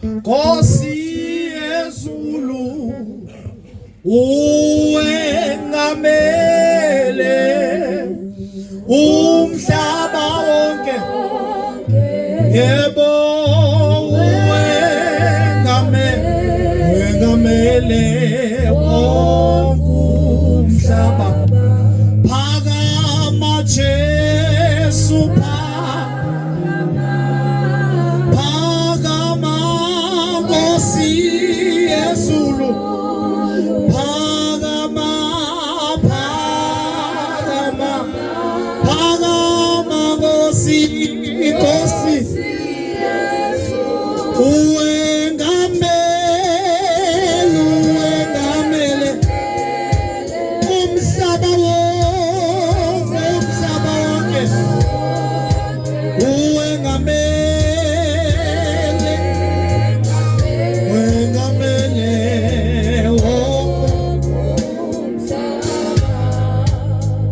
Nkosi ezulu uwengamele umhlaba wonke yebo uwengamele umhlaba phakama Jesu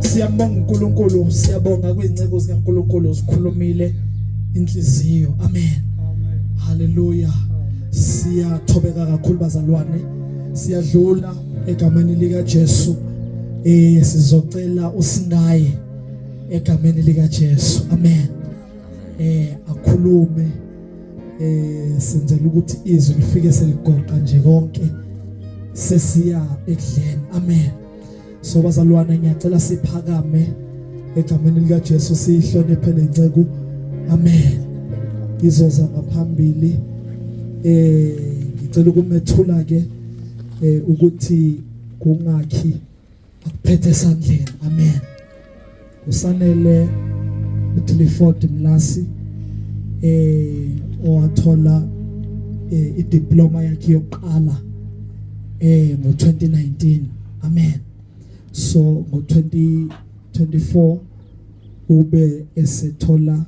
Siyabonga uNkulunkulu, siyabonga kwinceko zikaNkulunkulu zikhulumile inhliziyo. Amen. Hallelujah. Siyathobeka kakhulu bazalwane. Siyadlula egameni lika Jesu. Sizocela usinaye egameni lika Jesu. Amen. Akhulume senzela ukuthi izwi lifike seligoqa nje konke sesiya ekudleni. Amen. So bazalwane ngiyacela siphakame egameni lika Jesu sihloniphe lenceke. Amen. Izoza ngaphambili ngicela ukumethula ke ukuthi kungakhi akuphethe esandleni. Amen. Usanele uTiliford Mlasi owathola idiploma yakhe yokuqala ngo2019. Amen. So ngo2024 ube esethola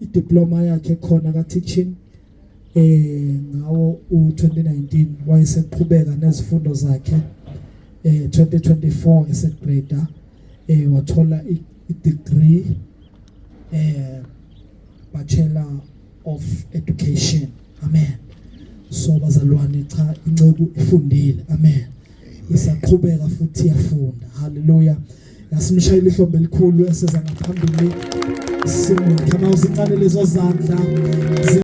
idiploma yakhe khona ka teaching ngawo u2019 wayeseqhubeka nezifundo zakhe 2024 esegrader wathola i-degree Bachelor of Education. Amen. So bazalwane cha inceke ifundile. Amen. Isaqhubeka futhi iyafunda. Hallelujah. Yasimshayile ihlombe elikhulu eseza ngaphambili. Simkhama uzincane lezo zandla.